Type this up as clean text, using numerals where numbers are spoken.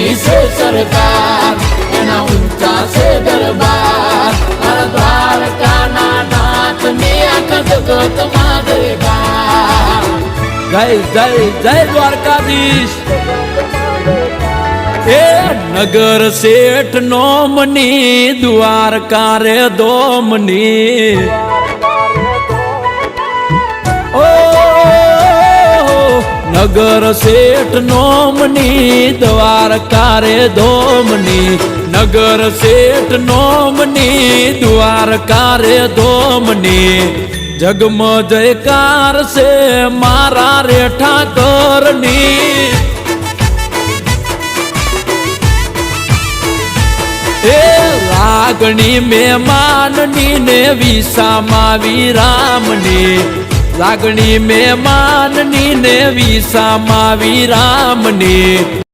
ઊંચી છે સરકાર, એના ઊંચા છે દરબાર, મારા દ્વારકાના નાથની આખા જગતમાં જયકાર. જય જય જય દ્વારકાધીશ. એ નગર શેઠ નોમની દ્વારકા રે દોમની. ઓ નગર શેઠ નોમની દ્વારકા રે દોમની, નગર શેઠ નોમની દ્વારકા રે દોમની. જગમ જયકાર છે મારા રે ઠાકરની. એ લાગણી મહેમાનની ને વિસામાં વિરામની, લાગણી મહેમાનની ને વિસામાં વિરામની.